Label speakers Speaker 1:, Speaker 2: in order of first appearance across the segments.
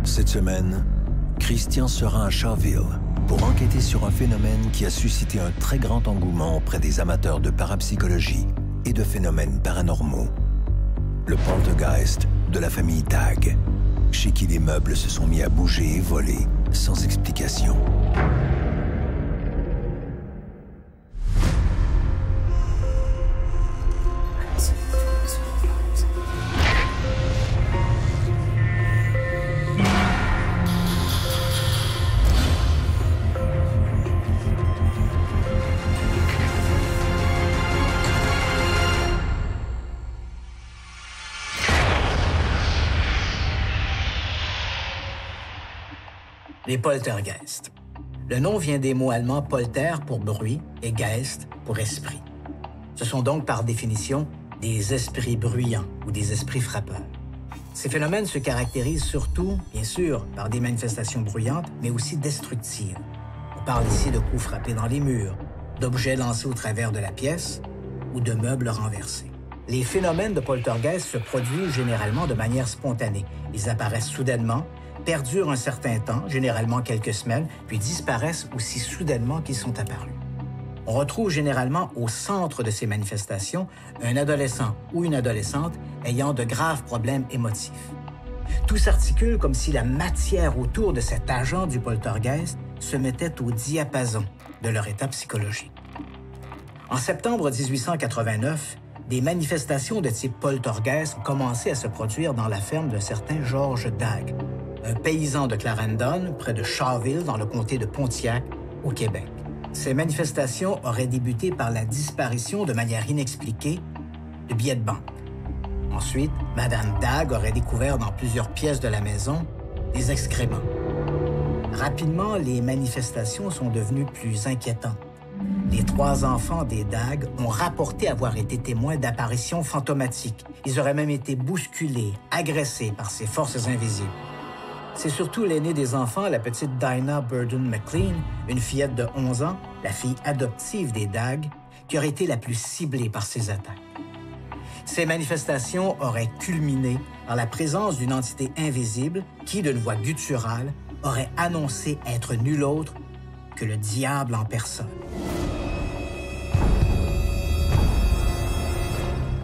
Speaker 1: Cette semaine, Christian se rend à Shawville pour enquêter sur un phénomène qui a suscité un très grand engouement auprès des amateurs de parapsychologie et de phénomènes paranormaux. Le poltergeist de la famille Dagg, chez qui les meubles se sont mis à bouger et voler sans explication.
Speaker 2: Les poltergeists. Le nom vient des mots allemands polter pour bruit et geist pour esprit. Ce sont donc par définition des esprits bruyants ou des esprits frappeurs. Ces phénomènes se caractérisent surtout, bien sûr, par des manifestations bruyantes, mais aussi destructives. On parle ici de coups frappés dans les murs, d'objets lancés au travers de la pièce ou de meubles renversés. Les phénomènes de poltergeist se produisent généralement de manière spontanée. Ils apparaissent soudainement, perdurent un certain temps, généralement quelques semaines, puis disparaissent aussi soudainement qu'ils sont apparus. On retrouve généralement au centre de ces manifestations un adolescent ou une adolescente ayant de graves problèmes émotifs. Tout s'articule comme si la matière autour de cet agent du poltergeist se mettait au diapason de leur état psychologique. En septembre 1889, des manifestations de type poltergeist ont commencé à se produire dans la ferme d'un certain George Dagg, un paysan de Clarendon, près de Shawville, dans le comté de Pontiac, au Québec. Ces manifestations auraient débuté par la disparition de manière inexpliquée de billets de banque. Ensuite, Madame Dagg aurait découvert dans plusieurs pièces de la maison des excréments. Rapidement, les manifestations sont devenues plus inquiétantes. Les 3 enfants des Dagg ont rapporté avoir été témoins d'apparitions fantomatiques. Ils auraient même été bousculés, agressés par ces forces invisibles. C'est surtout l'aînée des enfants, la petite Dinah Burden McLean, une fillette de 11 ans, la fille adoptive des Dagg, qui aurait été la plus ciblée par ces attaques. Ces manifestations auraient culminé par la présence d'une entité invisible qui, d'une voix gutturale, aurait annoncé être nul autre que le diable en personne.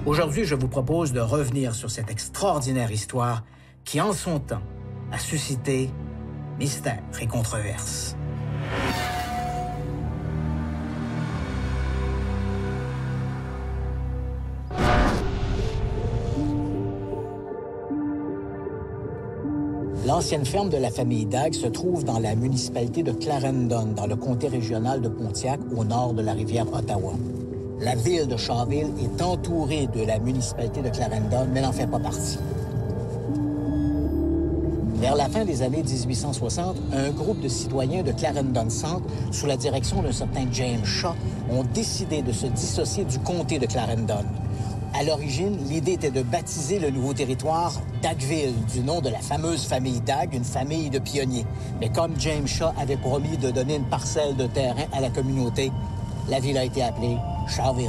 Speaker 2: Aujourd'hui, je vous propose de revenir sur cette extraordinaire histoire qui, en son temps, a suscité mystère et controverse. L'ancienne ferme de la famille Dagg se trouve dans la municipalité de Clarendon, dans le comté régional de Pontiac, au nord de la rivière Ottawa. La ville de Shawville est entourée de la municipalité de Clarendon, mais n'en fait pas partie. Vers la fin des années 1860, un groupe de citoyens de Clarendon Centre, sous la direction d'un certain James Shaw, ont décidé de se dissocier du comté de Clarendon. À l'origine, l'idée était de baptiser le nouveau territoire Daggville, du nom de la fameuse famille Dagg, une famille de pionniers. Mais comme James Shaw avait promis de donner une parcelle de terrain à la communauté, la ville a été appelée Shawville.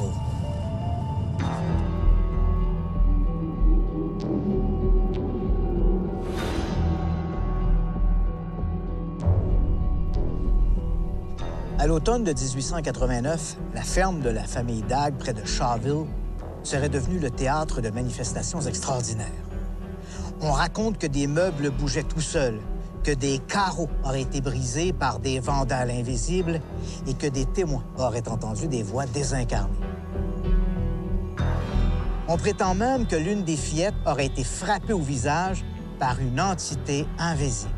Speaker 2: À l'automne de 1889, la ferme de la famille Dagg, près de Shawville, serait devenue le théâtre de manifestations extraordinaires. On raconte que des meubles bougeaient tout seuls, que des carreaux auraient été brisés par des vandales invisibles et que des témoins auraient entendu des voix désincarnées. On prétend même que l'une des fillettes aurait été frappée au visage par une entité invisible.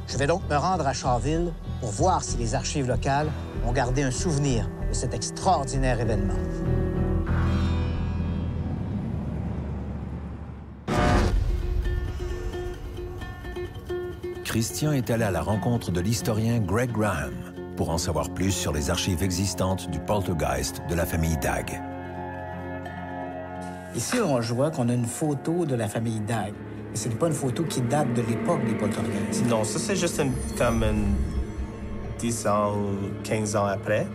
Speaker 2: Je vais donc me rendre à Shawville pour voir si les archives locales ont gardé un souvenir de cet extraordinaire événement.
Speaker 1: Christian est allé à la rencontre de l'historien Greg Graham pour en savoir plus sur les archives existantes du poltergeist de la famille Dagg.
Speaker 2: Ici, on voit qu'on a une photo de la famille Dagg. Et ce n'est pas une photo qui date de l'époque des poltergeists.
Speaker 3: Non, ça, c'est juste comme 10 ans ou 15 ans après.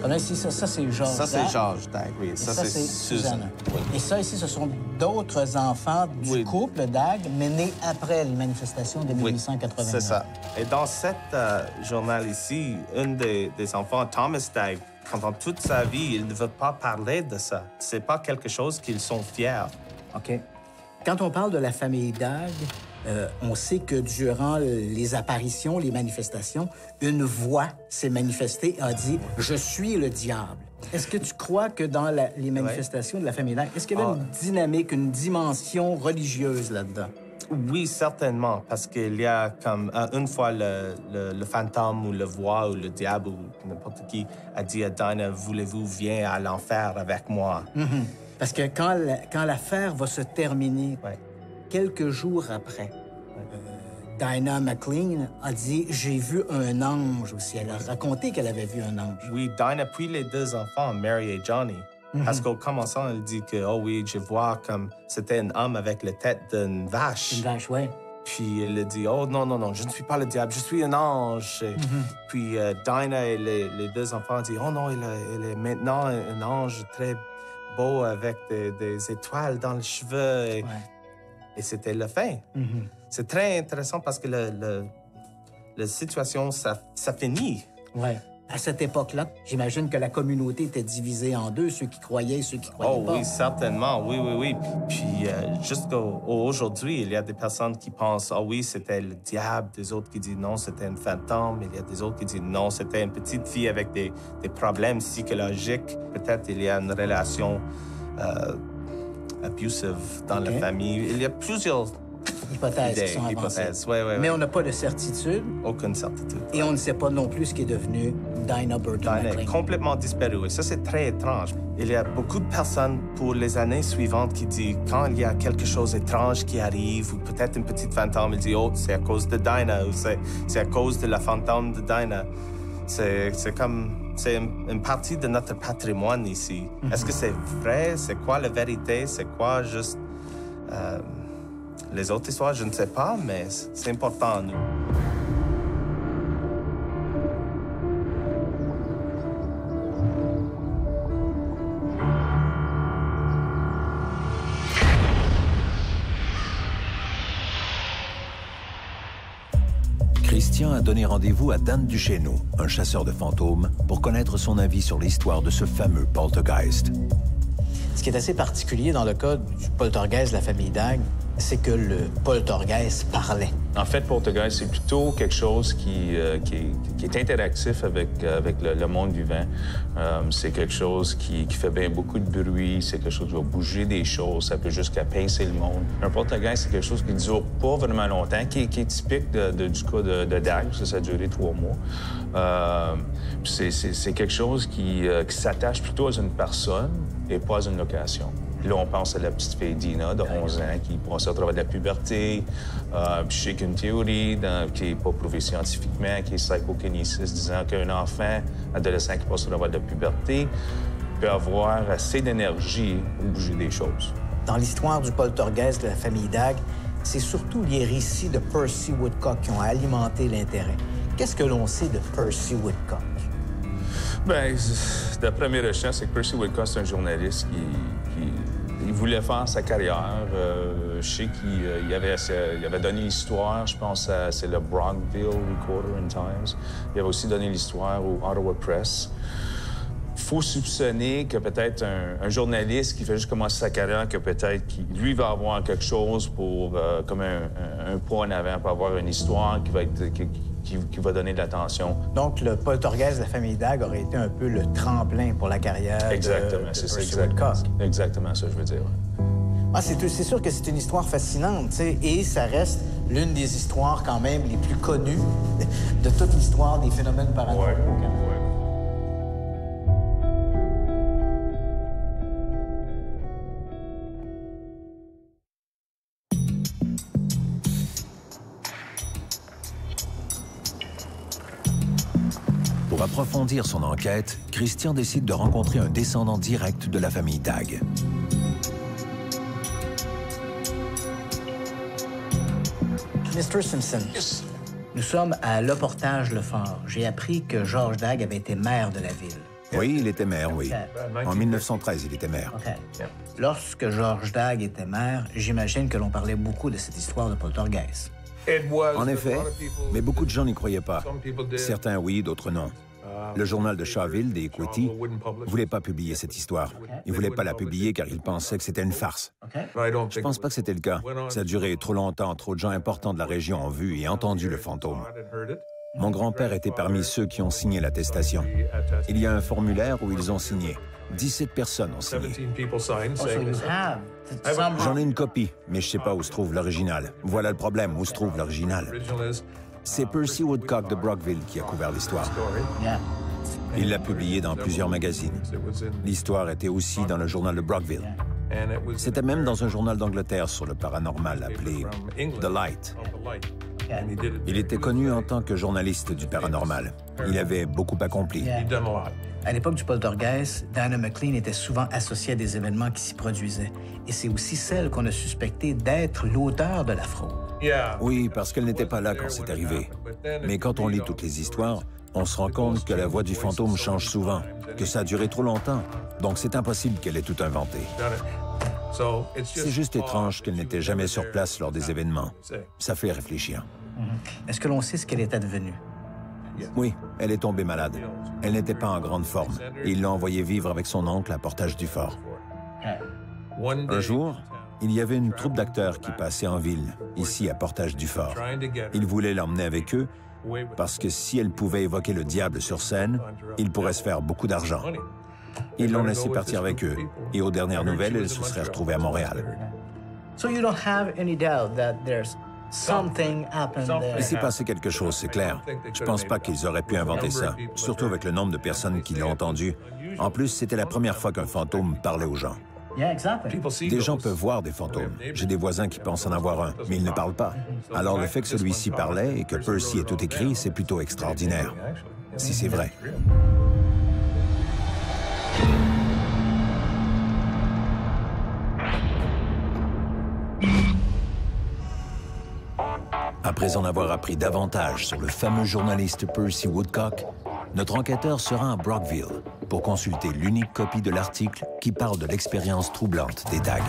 Speaker 2: Comme ici, ça c'est George
Speaker 3: Ça, c'est
Speaker 2: Dag.
Speaker 3: George Dag, oui.
Speaker 2: Et ça, c'est Susanna.
Speaker 3: Oui.
Speaker 2: Et ça, ici, ce sont d'autres enfants du
Speaker 3: Oui.
Speaker 2: couple Dag, mais nés après les manifestations de 1889.
Speaker 3: C'est ça. Et dans cette journal ici, un des enfants, Thomas Dag, pendant toute sa vie, il ne veut pas parler de ça. C'est pas quelque chose qu'ils sont fiers.
Speaker 2: OK. Quand on parle de la famille Dag, on sait que durant les apparitions, les manifestations, une voix s'est manifestée et a dit « Je suis le diable ». Est-ce que tu crois que dans les manifestations de la famille Dag, est-ce qu'il y avait une dynamique, une dimension religieuse là-dedans?
Speaker 3: Oui, certainement, parce qu'il y a comme une fois le fantôme ou le voix ou le diable ou n'importe qui a dit à Dinah, voulez-vous viens à l'enfer avec moi?
Speaker 2: Parce que quand l'affaire va se terminer,
Speaker 3: Ouais.
Speaker 2: quelques jours après, Dinah McLean a dit « J'ai vu un ange aussi ». Elle a raconté qu'elle avait vu un ange.
Speaker 3: Oui, Dinah, puis les deux enfants, Mary et Johnny. Parce qu'au commençant, elle dit que, oh oui, je vois comme c'était un homme avec la tête d'une vache.
Speaker 2: Une vache, oui.
Speaker 3: Puis elle a dit, oh non, non, non, je ne suis pas le diable, je suis un ange. Puis Dinah et les deux enfants disent, oh non, il est maintenant un ange très beau avec des étoiles dans les cheveux. Et c'était la fin. C'est très intéressant parce que la situation, ça finit.
Speaker 2: Oui. À cette époque-là, j'imagine que la communauté était divisée en deux, ceux qui croyaient et ceux qui croyaient pas.
Speaker 3: Oh oui, certainement, oui, oui, oui. Puis jusqu'à aujourd'hui, il y a des personnes qui pensent, oh oui, c'était le diable, des autres qui disent non, c'était un fantôme, il y a des autres qui disent non, c'était une petite fille avec des problèmes psychologiques. Peut-être il y a une relation abusive dans la famille. Il y a plusieurs
Speaker 2: hypothèses qui sont avancées.
Speaker 3: Oui, oui,
Speaker 2: Mais on n'a pas de certitude.
Speaker 3: Aucune certitude.
Speaker 2: Et on ne sait pas non plus ce qui est devenu Dinah Burton
Speaker 3: Dinah
Speaker 2: McLean.
Speaker 3: est complètement disparue. Et ça, c'est très étrange. Il y a beaucoup de personnes pour les années suivantes qui disent, quand il y a quelque chose d'étrange qui arrive, ou peut-être une petite fantôme, ils disent, oh, c'est à cause de Dinah, ou c'est à cause de la fantôme de Dinah. C'est comme... C'est une partie de notre patrimoine ici. Est-ce que c'est vrai? C'est quoi la vérité? C'est quoi juste... les autres histoires, je ne sais pas, mais c'est important à nous.
Speaker 1: Christian a donné rendez-vous à Dan Duchesneau, un chasseur de fantômes, pour connaître son avis sur l'histoire de ce fameux poltergeist.
Speaker 2: Ce qui est assez particulier dans le cas du poltergeist de la famille Dag, c'est que le poltergeist parlait.
Speaker 4: En fait, poltergeist, c'est plutôt quelque chose qui est interactif avec le monde vivant. C'est quelque chose qui fait bien beaucoup de bruit, c'est quelque chose qui va bouger des choses, ça peut jusqu'à pincer le monde. Un poltergeist, c'est quelque chose qui ne dure pas vraiment longtemps, qui est typique du cas de Dag, parce que ça a duré 3 mois. C'est quelque chose qui s'attache plutôt à une personne et pas à une location. Là, on pense à la petite fille Dina, de 11 ans, qui passe au travers de la puberté. Puis je sais qu'une théorie qui n'est pas prouvée scientifiquement, qui est psychokinésis, disant qu'un enfant, adolescent qui passe au travers de la puberté, peut avoir assez d'énergie pour bouger des choses.
Speaker 2: Dans l'histoire du poltergeist de la famille Dag, c'est surtout les récits de Percy Woodcock qui ont alimenté l'intérêt. Qu'est-ce que l'on sait de Percy Woodcock?
Speaker 4: Bien, d'après mes recherches, c'est que Percy Woodcock, c'est un journaliste qui il voulait faire sa carrière. Je sais qu'il avait donné l'histoire, je pense, c'est le Brockville Recorder and Times. Il avait aussi donné l'histoire au Ottawa Press. Il faut soupçonner que peut-être un journaliste qui fait juste commencer sa carrière, que peut-être lui va avoir quelque chose pour, comme un point en avant, pour avoir une histoire qui va donner de l'attention.
Speaker 2: Donc, le poltergeist de la famille Dag aurait été un peu le tremplin pour la carrière
Speaker 4: exactement,
Speaker 2: de
Speaker 4: c'est
Speaker 2: Percy
Speaker 4: ça,
Speaker 2: Woodcock.
Speaker 4: Exactement ça, je veux dire.
Speaker 2: Ah, c'est sûr que c'est une histoire fascinante, tu sais, et ça reste l'une des histoires quand même les plus connues de toute l'histoire des phénomènes paranormaux au Canada.
Speaker 1: Pour approfondir son enquête, Christian décide de rencontrer un descendant direct de la famille Dag.
Speaker 2: Mr. Simpson, nous sommes à Le Portage-le-Fort. J'ai appris que George Dag avait été maire de la ville.
Speaker 1: Oui, il était maire, oui. En 1913, il était maire.
Speaker 2: OK. Lorsque George Dagg était maire, j'imagine que l'on parlait beaucoup de cette histoire de poltergeist.
Speaker 1: En effet, mais beaucoup de gens n'y croyaient pas. Certains oui, d'autres non. Le journal de Shawville, des Equity, ne voulait pas publier cette histoire. Il ne voulait pas la publier car il pensait que c'était une farce. Je ne pense pas que c'était le cas. Ça a duré trop longtemps, trop de gens importants de la région ont vu et entendu le fantôme. Mon grand-père était parmi ceux qui ont signé l'attestation. Il y a un formulaire où ils ont signé. 17 personnes ont signé. J'en ai une copie, mais je ne sais pas où se trouve l'original. Voilà le problème, où se trouve l'original. C'est Percy Woodcock de Brockville qui a couvert l'histoire. Il l'a publié dans plusieurs magazines. L'histoire était aussi dans le journal de Brockville. C'était même dans un journal d'Angleterre sur le paranormal appelé The Light. Il était connu en tant que journaliste du paranormal. Il avait beaucoup accompli.
Speaker 2: À l'époque du poltergeist, Dinah McLean était souvent associée à des événements qui s'y produisaient. Et c'est aussi celle qu'on a suspectée d'être l'auteur de la fraude.
Speaker 1: Oui, parce qu'elle n'était pas là quand c'est arrivé. Mais quand on lit toutes les histoires, on se rend compte que la voix du fantôme change souvent, que ça a duré trop longtemps. Donc c'est impossible qu'elle ait tout inventé. C'est juste étrange qu'elle n'était jamais sur place lors des événements. Ça fait réfléchir.
Speaker 2: Est-ce que l'on sait ce qu'elle est advenue?
Speaker 1: Oui, elle est tombée malade. Elle n'était pas en grande forme. Et il l'a envoyée vivre avec son oncle à Portage-du-Fort. Un jour, il y avait une troupe d'acteurs qui passait en ville, ici à Portage-du-Fort. Ils voulaient l'emmener avec eux parce que si elle pouvait évoquer le diable sur scène, il pourrait se faire beaucoup d'argent. Ils l'ont laissé partir avec eux. Et aux dernières nouvelles, elle se serait retrouvée à Montréal.
Speaker 2: So you don't have any doubt that there's something happened there.
Speaker 1: Il s'est passé quelque chose, c'est clair. Je pense pas qu'ils auraient pu inventer ça, surtout avec le nombre de personnes qui l'ont entendu. En plus, c'était la première fois qu'un fantôme parlait aux gens.
Speaker 2: Yeah, exactly.
Speaker 1: Des gens peuvent voir des fantômes. J'ai des voisins qui pensent en avoir un, mais ils ne parlent pas. Alors le fait que celui-ci parlait et que Percy ait tout écrit, c'est plutôt extraordinaire. Si c'est vrai. Après en avoir appris davantage sur le fameux journaliste Percy Woodcock, notre enquêteur se rend à Brockville pour consulter l'unique copie de l'article qui parle de l'expérience troublante des Dagg.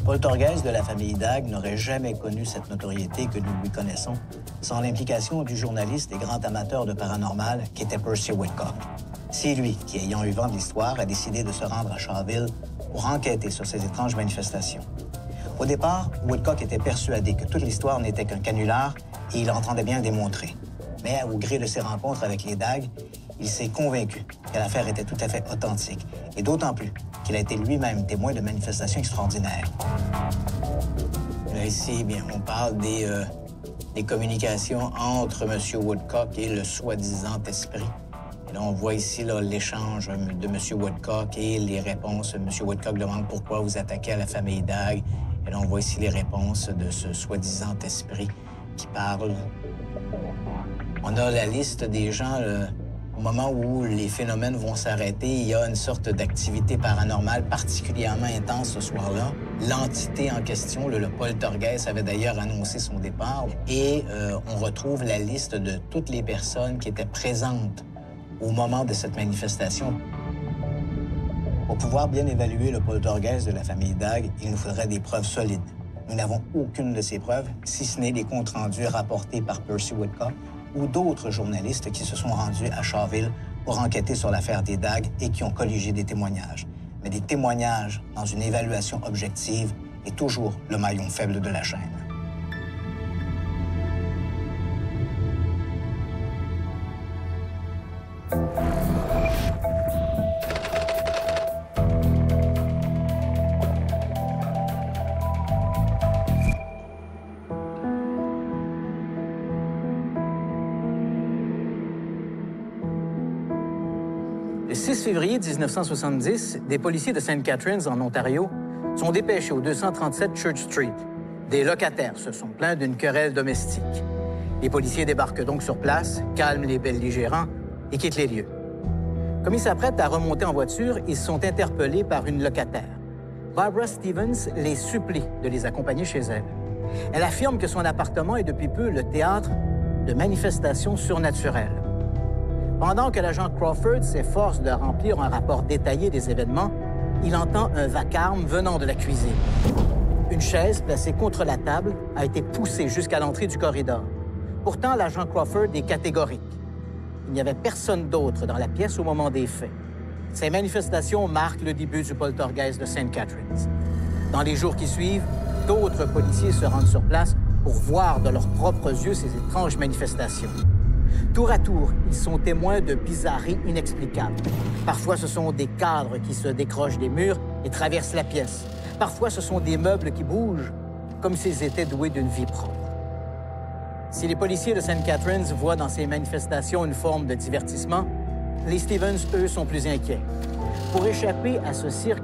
Speaker 2: Poltergeist de la famille Dagg n'aurait jamais connu cette notoriété que nous lui connaissons sans l'implication du journaliste et grand amateur de paranormal qui était Percy Woodcock. C'est lui qui, ayant eu vent de l'histoire, a décidé de se rendre à Shawville pour enquêter sur ces étranges manifestations. Au départ, Woodcock était persuadé que toute l'histoire n'était qu'un canular et il entendait bien le démontrer. Mais au gré de ses rencontres avec les Dagg, il s'est convaincu que l'affaire était tout à fait authentique, et d'autant plus qu'il a été lui-même témoin de manifestations extraordinaires. Là, ici, bien, on parle des communications entre M. Woodcock et le soi-disant esprit. Et là, on voit ici l'échange de M. Woodcock et les réponses. M. Woodcock demande pourquoi vous attaquez à la famille Dagg. Et là, on voit ici les réponses de ce soi-disant esprit qui parle. On a la liste des gens, au moment où les phénomènes vont s'arrêter, il y a une sorte d'activité paranormale particulièrement intense ce soir-là. L'entité en question, le poltergeist, avait d'ailleurs annoncé son départ. Et on retrouve la liste de toutes les personnes qui étaient présentes au moment de cette manifestation. Pour pouvoir bien évaluer le poltergeist de la famille Dagg, il nous faudrait des preuves solides. Nous n'avons aucune de ces preuves, si ce n'est les comptes rendus rapportés par Percy Woodcock ou d'autres journalistes qui se sont rendus à Shawville pour enquêter sur l'affaire des Dagg et qui ont colligé des témoignages. Mais des témoignages dans une évaluation objective est toujours le maillon faible de la chaîne. Le 6 février 1970, des policiers de St. Catharines, en Ontario, sont dépêchés au 237 Church Street. Des locataires se sont plaints d'une querelle domestique. Les policiers débarquent donc sur place, calment les belligérants et quittent les lieux. Comme ils s'apprêtent à remonter en voiture, ils sont interpellés par une locataire. Barbara Stevens les supplie de les accompagner chez elle. Elle affirme que son appartement est depuis peu le théâtre de manifestations surnaturelles. Pendant que l'agent Crawford s'efforce de remplir un rapport détaillé des événements, il entend un vacarme venant de la cuisine. Une chaise placée contre la table a été poussée jusqu'à l'entrée du corridor. Pourtant, l'agent Crawford est catégorique. Il n'y avait personne d'autre dans la pièce au moment des faits. Ces manifestations marquent le début du poltergeist de St. Catharines. Dans les jours qui suivent, d'autres policiers se rendent sur place pour voir de leurs propres yeux ces étranges manifestations. Tour à tour, ils sont témoins de bizarreries inexplicables. Parfois, ce sont des cadres qui se décrochent des murs et traversent la pièce. Parfois, ce sont des meubles qui bougent, comme s'ils étaient doués d'une vie propre. Si les policiers de St. Catharines voient dans ces manifestations une forme de divertissement, les Stevens, eux, sont plus inquiets. Pour échapper à ce cirque,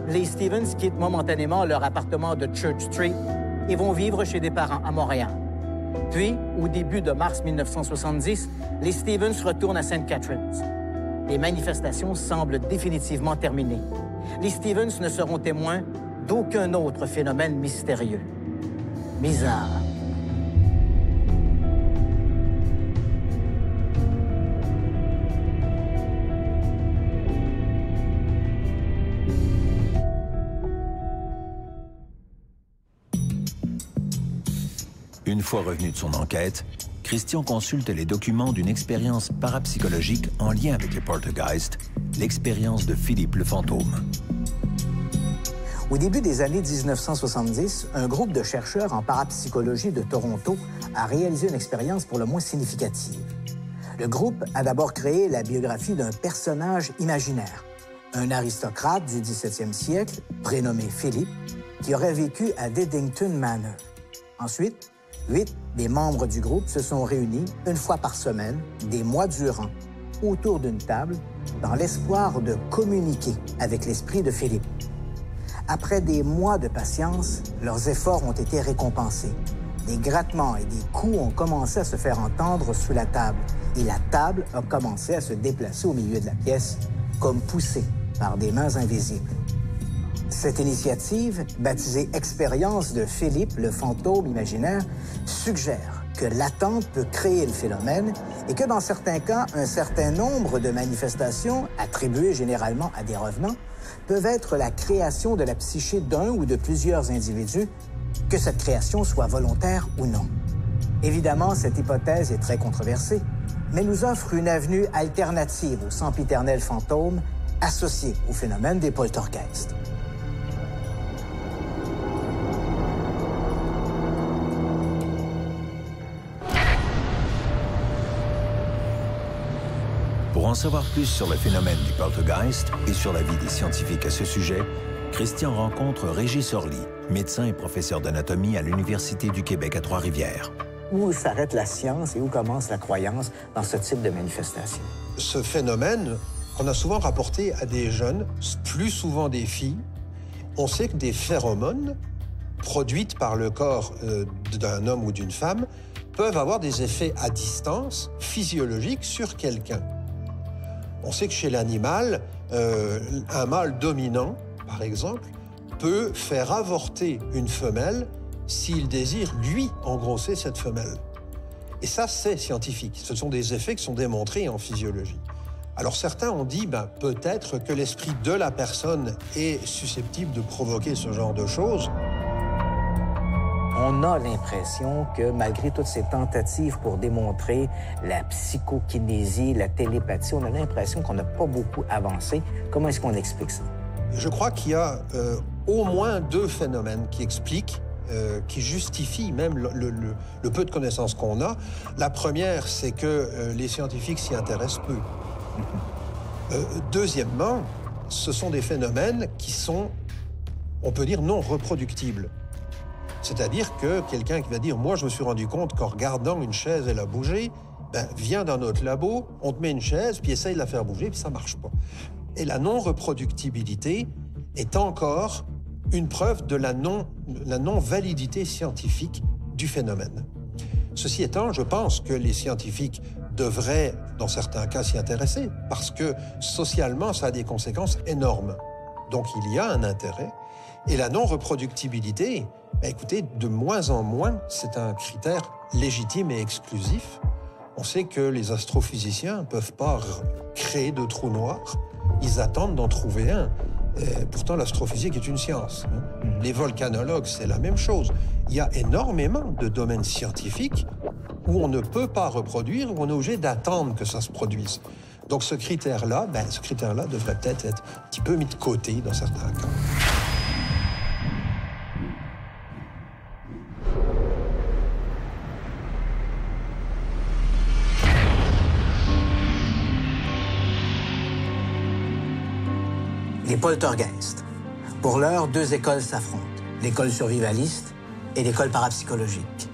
Speaker 2: les Stevens quittent momentanément leur appartement de Church Street et vont vivre chez des parents à Montréal. Puis, au début de mars 1970, les Stevens retournent à St. Catharines. Les manifestations semblent définitivement terminées. Les Stevens ne seront témoins d'aucun autre phénomène mystérieux. Bizarre.
Speaker 1: Une fois revenu de son enquête, Christian consulte les documents d'une expérience parapsychologique en lien avec les poltergeists, l'expérience de Philippe le fantôme.
Speaker 2: Au début des années 1970, un groupe de chercheurs en parapsychologie de Toronto a réalisé une expérience pour le moins significative. Le groupe a d'abord créé la biographie d'un personnage imaginaire, un aristocrate du 17e siècle, prénommé Philippe, qui aurait vécu à Dedington Manor. Ensuite, 8 des membres du groupe se sont réunis une fois par semaine, des mois durant, autour d'une table, dans l'espoir de communiquer avec l'esprit de Philippe. Après des mois de patience, leurs efforts ont été récompensés. Des grattements et des coups ont commencé à se faire entendre sous la table, et la table a commencé à se déplacer au milieu de la pièce, comme poussée par des mains invisibles. Cette initiative, baptisée Expérience de Philippe, le fantôme imaginaire, suggère que l'attente peut créer le phénomène et que dans certains cas, un certain nombre de manifestations, attribuées généralement à des revenants, peuvent être la création de la psyché d'un ou de plusieurs individus, que cette création soit volontaire ou non. Évidemment, cette hypothèse est très controversée, mais nous offre une avenue alternative au sempiternel fantôme associé au phénomène des poltergeists.
Speaker 1: Pour en savoir plus sur le phénomène du poltergeist et sur la vie des scientifiques à ce sujet, Christian rencontre Régis Orly, médecin et professeur d'anatomie à l'Université du Québec à Trois-Rivières.
Speaker 2: Où s'arrête la science et où commence la croyance dans ce type de manifestation?
Speaker 5: Ce phénomène, on a souvent rapporté à des jeunes, plus souvent des filles. On sait que des phéromones produites par le corps d'un homme ou d'une femme peuvent avoir des effets à distance physiologiques sur quelqu'un. On sait que chez l'animal, un mâle dominant, par exemple, peut faire avorter une femelle s'il désire, lui, engrosser cette femelle. Et ça, c'est scientifique. Ce sont des effets qui sont démontrés en physiologie. Alors certains ont dit, peut-être que l'esprit de la personne est susceptible de provoquer ce genre de choses.
Speaker 2: On a l'impression que malgré toutes ces tentatives pour démontrer la psychokinésie, la télépathie, on a l'impression qu'on n'a pas beaucoup avancé. Comment est-ce qu'on explique ça?
Speaker 5: Je crois qu'il y a au moins 2 phénomènes qui expliquent, qui justifient même le peu de connaissances qu'on a. La première, c'est que les scientifiques s'y intéressent peu. Deuxièmement, ce sont des phénomènes qui sont, on peut dire, non reproductibles. C'est-à-dire que quelqu'un qui va dire « Moi, je me suis rendu compte qu'en regardant une chaise, elle a bougé », viens dans notre labo, on te met une chaise, puis essaye de la faire bouger, puis ça marche pas. Et la non-reproductibilité est encore une preuve de la non-validité scientifique du phénomène. Ceci étant, je pense que les scientifiques devraient, dans certains cas, s'y intéresser, parce que socialement, ça a des conséquences énormes. Donc, il y a un intérêt. Et la non-reproductibilité, écoutez, de moins en moins, c'est un critère légitime et exclusif. On sait que les astrophysiciens ne peuvent pas créer de trous noirs. Ils attendent d'en trouver un. Et pourtant, l'astrophysique est une science. Les volcanologues, c'est la même chose. Il y a énormément de domaines scientifiques où on ne peut pas reproduire, où on est obligé d'attendre que ça se produise. Donc ce critère-là, devrait peut-être être un petit peu mis de côté dans certains cas.
Speaker 2: Les poltergeists. Pour l'heure, deux écoles s'affrontent, l'école survivaliste et l'école parapsychologique.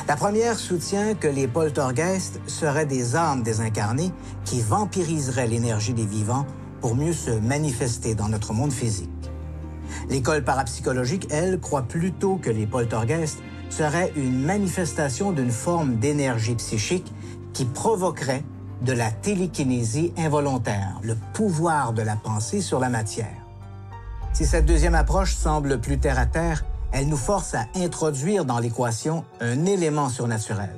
Speaker 2: La première soutient que les poltergeists seraient des âmes désincarnées qui vampiriseraient l'énergie des vivants pour mieux se manifester dans notre monde physique. L'école parapsychologique, elle, croit plutôt que les poltergeists seraient une manifestation d'une forme d'énergie psychique qui provoquerait de la télékinésie involontaire, le pouvoir de la pensée sur la matière. Si cette deuxième approche semble plus terre-à-terre, elle nous force à introduire dans l'équation un élément surnaturel,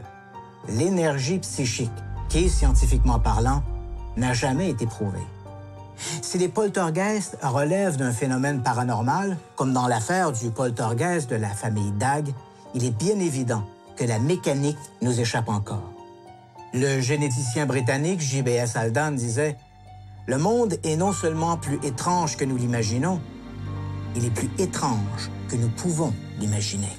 Speaker 2: l'énergie psychique, qui, scientifiquement parlant, n'a jamais été prouvée. Si les poltergeists relèvent d'un phénomène paranormal, comme dans l'affaire du poltergeist de la famille Dagg, il est bien évident que la mécanique nous échappe encore. Le généticien britannique J.B.S. Aldan disait « Le monde est non seulement plus étrange que nous l'imaginons, il est plus étrange que nous pouvons l'imaginer. »